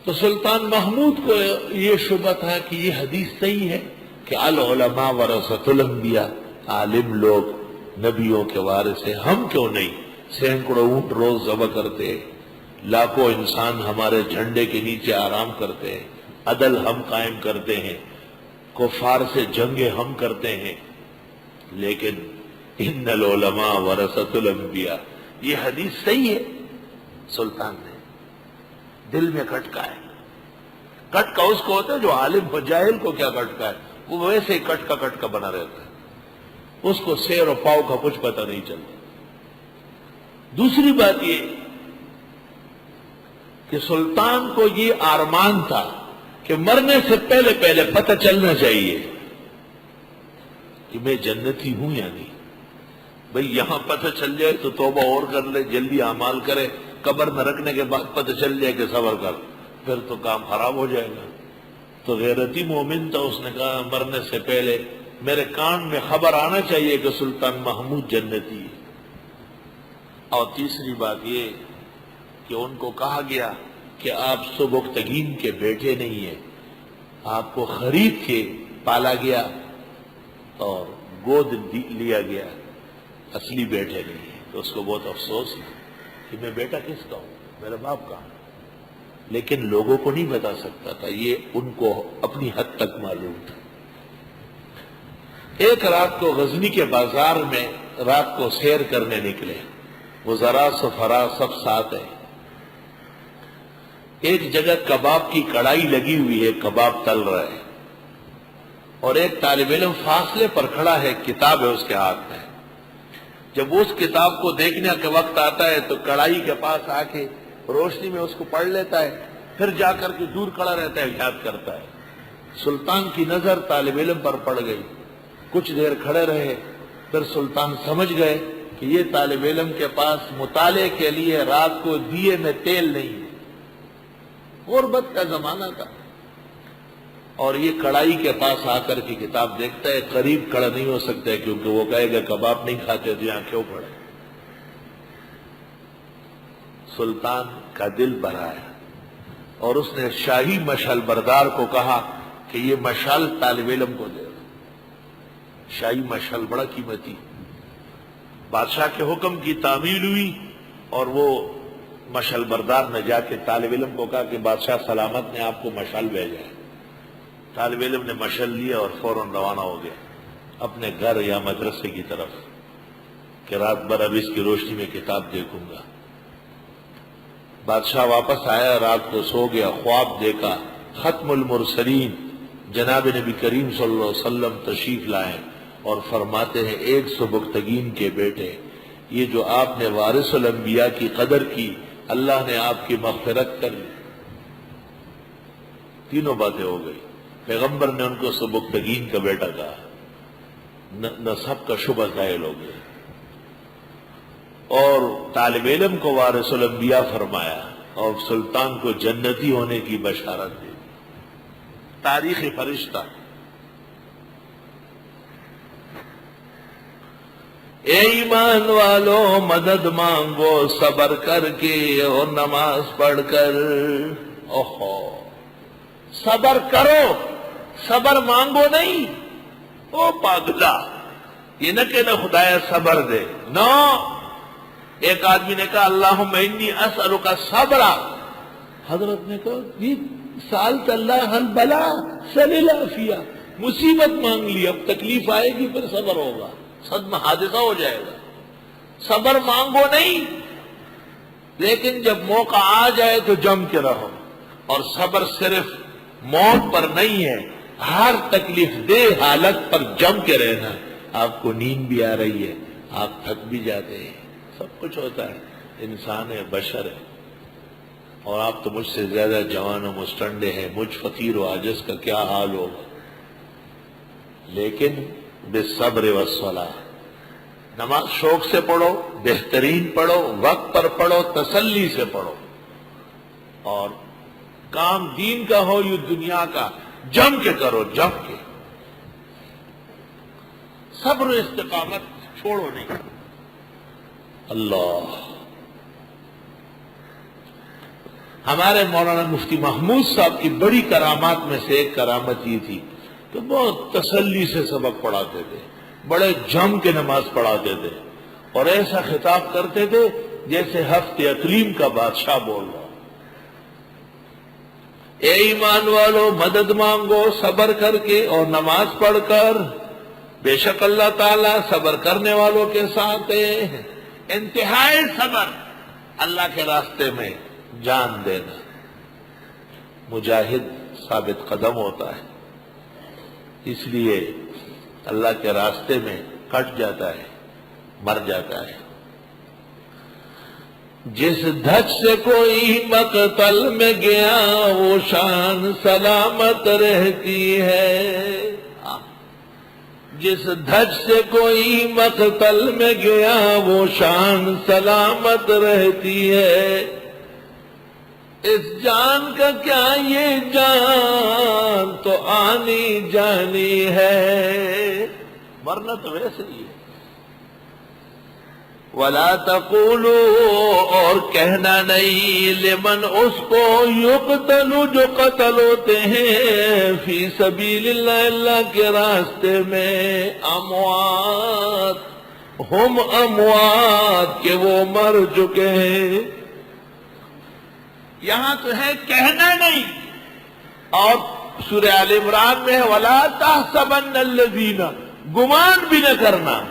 تو سلطان محمود کو یہ شبہ تھا کہ یہ حدیث صحیح ہے کہ العلماء ورثۃ الانبیاء، عالم لوگ نبیوں کے وارث ہیں، ہم کیوں نہیں؟ سینکڑوں اونٹ روز ذبح کرتے ہیں، لاکھوں انسان ہمارے جھنڈے کے نیچے آرام کرتے ہیں، عدل ہم قائم کرتے ہیں، کفار سے جنگیں ہم کرتے ہیں، لیکن ان العلماء ورثۃ الانبیاء، یہ حدیث صحیح ہے۔ سلطان نے دل میں کھٹکا ہے۔ کٹکا اس کو ہوتا ہے جو عالم ہو، جاہل کو کیا کٹکا ہے؟ وہ ویسے ہی کٹکا بنا رہتا ہے، اس کو سیر و پاؤ کا کچھ پتہ نہیں چلتا۔ دوسری بات یہ کہ سلطان کو یہ آرمان تھا کہ مرنے سے پہلے پہلے پتہ چلنا چاہیے کہ میں جنتی ہوں یا نہیں۔ بھئی یہاں پتہ چل جائے تو توبہ اور کر لے، جلدی اعمال کرے، قبر میں رکھنے کے بعد پتہ چل جائے کہ صبر کر، پھر تو کام خراب ہو جائے گا۔ تو غیرتی مومن تھا، اس نے کہا مرنے سے پہلے میرے کان میں خبر آنا چاہیے کہ سلطان محمود جنتی ہے۔ اور تیسری بات یہ کہ ان کو کہا گیا کہ آپ سبکتگین کے بیٹے نہیں ہیں، آپ کو خرید کے پالا گیا اور گود لیا گیا، اصلی بیٹے نہیں ہیں۔ تو اس کو بہت افسوس ہے کہ میں بیٹا کس کا ہوں، میرا باپ کہاں؟ لیکن لوگوں کو نہیں بتا سکتا تھا، یہ ان کو اپنی حد تک معلوم تھا۔ ایک رات کو غزنی کے بازار میں رات کو سیر کرنے نکلے، وزراء سفراء سب ساتھ ہیں۔ ایک جگہ کباب کی کڑائی لگی ہوئی ہے، کباب تل رہا ہے، اور ایک طالب علم فاصلے پر کھڑا ہے، کتاب ہے اس کے ہاتھ میں۔ جب اس کتاب کو دیکھنے کا وقت آتا ہے تو کڑائی کے پاس آ کے روشنی میں اس کو پڑھ لیتا ہے، پھر جا کر کے دور کھڑا رہتا ہے، یاد کرتا ہے۔ سلطان کی نظر طالب علم پر پڑ گئی، کچھ دیر کھڑے رہے، پھر سلطان سمجھ گئے کہ یہ طالب علم کے پاس مطالعے کے لیے رات کو دیے میں تیل نہیں ہے۔ غربت کا زمانہ تھا، اور یہ کڑائی کے پاس آ کر کے کتاب دیکھتا ہے، قریب کھڑا نہیں ہو سکتا ہے کیونکہ وہ کہے گا کباب نہیں کھاتے تو یہاں کیوں کھڑے؟ سلطان کا دل بھرا ہے، اور اس نے شاہی مشعل بردار کو کہا کہ یہ مشعل طالب علم کو دے۔ شاہی مشعل بڑا قیمتی، بادشاہ کے حکم کی تعمیل ہوئی، اور وہ مشعل بردار نے جا کے طالب علم کو کہا کہ بادشاہ سلامت نے آپ کو مشعل بھیجا ہے۔ طالب علم نے مشعل لیا اور فوراً روانہ ہو گیا اپنے گھر یا مدرسے کی طرف کہ رات بھر اب اس کی روشنی میں کتاب دیکھوں گا۔ بادشاہ واپس آیا، رات کو سو گیا، خواب دیکھا، ختم المرسلین جناب نبی کریم صلی اللہ علیہ وسلم تشریف لائے اور فرماتے ہیں ایک سبکتگین کے بیٹے، یہ جو آپ نے وارث الانبیاء کی قدر کی، اللہ نے آپ کی مغفرت کر لی۔ تینوں باتیں ہو گئی۔ پیغمبر نے ان کو سبکتگین کا بیٹا کہا، نسب کا شبہ زائل ہو گیا، اور طالب علم کو وارث الانبیاء فرمایا، اور سلطان کو جنتی ہونے کی بشارت دی۔ تاریخی فرشتہ۔ اے ایمان والو مدد مانگو صبر کر کے اور نماز پڑھ کر۔ اوہو، صبر کرو، صبر مانگو نہیں۔ او پاگلا، یہ نہ کہنا خدایا صبر دے، نو۔ ایک آدمی نے کہا اللہم انی اسألک صبر، حضرت نے کہا یہ سالت اللہ البلا سل العافیہ، مصیبت مانگ لی، اب تکلیف آئے گی پھر صبر ہوگا، صدمہ حادثہ ہو جائے گا۔ صبر مانگو نہیں، لیکن جب موقع آ جائے تو جم کے رہو۔ اور صبر صرف موت پر نہیں ہے، ہر تکلیف دہ حالت پر جم کے رہنا۔ آپ کو نیند بھی آ رہی ہے، آپ تھک بھی جاتے ہیں، سب کچھ ہوتا ہے، انسان ہے، بشر ہے۔ اور آپ تو مجھ سے زیادہ جوان و مستنڈے ہیں، مجھ فقیر و عاجز کا کیا حال ہوگا؟ لیکن بالصبر والصلاۃ، نماز شوق سے پڑھو، بہترین پڑھو، وقت پر پڑھو، تسلی سے پڑھو، اور کام دین کا ہو یا دنیا کا جم کے کرو، جم کے۔ صبر و استقامت چھوڑو نہیں۔ اللہ، ہمارے مولانا مفتی محمود صاحب کی بڑی کرامات میں سے ایک کرامت یہ تھی کہ بہت تسلی سے سبق پڑھاتے تھے، بڑے جم کے نماز پڑھاتے تھے، اور ایسا خطاب کرتے تھے جیسے ہفت اقلیم کا بادشاہ بول رہا۔ اے ایمان والو مدد مانگو صبر کر کے اور نماز پڑھ کر، بے شک اللہ تعالیٰ صبر کرنے والوں کے ساتھ ہے۔ انتہائی صبر، اللہ کے راستے میں جان دینا۔ مجاہد ثابت قدم ہوتا ہے، اس لیے اللہ کے راستے میں کٹ جاتا ہے، مر جاتا ہے۔ جس دھج سے کوئی مقتل میں گیا وہ شان سلامت رہتی ہے، جس دھج سے کوئی مقتل میں گیا وہ شان سلامت رہتی ہے۔ اس جان کا کیا یہ جان تو آنی جانی ہے، مرنا تو ویسے ہی ہے۔ وَلَا تَقُولُوا، اور کہنا نہیں، لمن اس کو یقتل جو قتل ہوتے ہیں، فی سبیل اللہ، اللہ کے راستے میں، اموات، ہم اموات، کہ وہ مر چکے ہیں۔ یہاں تو ہے کہنا نہیں، اور سورہ آل عمران میں وَلَا تَحْسَبَنَّ الَّذِينَ، گمان بھی نہ کرنا،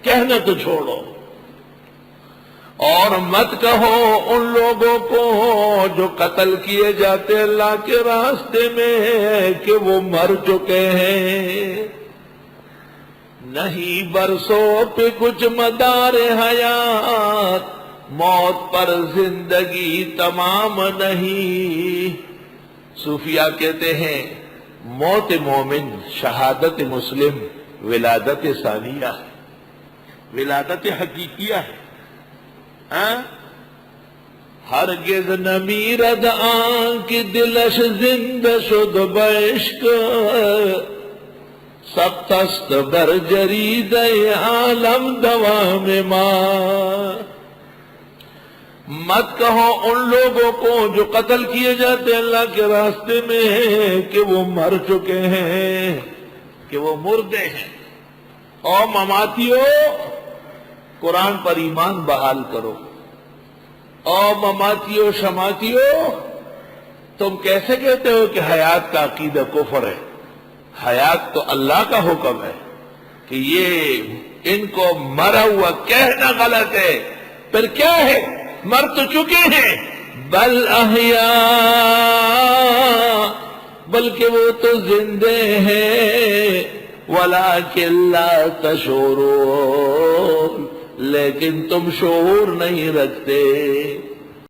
کہنا تو چھوڑو۔ اور مت کہو ان لوگوں کو جو قتل کیے جاتے اللہ کے راستے میں کہ وہ مر چکے ہیں۔ نہیں برسوں پہ کچھ مدار حیات، موت پر زندگی تمام نہیں۔ صوفیاء کہتے ہیں موت مومن شہادت مسلم ولادت ثانیہ ہے، ولادت حقیقیہ ہے۔ ہرگز نمیرد آنکھ دلش زند شد بعشق، سب تست بر جرید عالم دوام ماں۔ مت کہو ان لوگوں کو جو قتل کیے جاتے اللہ کے راستے میں کہ وہ مر چکے ہیں، کہ وہ مردے ہیں۔ اور مماتیو، قرآن پر ایمان بحال کرو۔ اور مماتیو شماتیو، تم کیسے کہتے ہو کہ حیات کا عقیدہ کفر ہے؟ حیات تو اللہ کا حکم ہے کہ یہ ان کو مرا ہوا کہنا غلط ہے، پھر کیا ہے؟ مر تو چکے ہیں۔ بل احیاء، بلکہ وہ تو زندے ہیں، ولیکن لا تشعرون، لیکن تم شعور نہیں رکھتے۔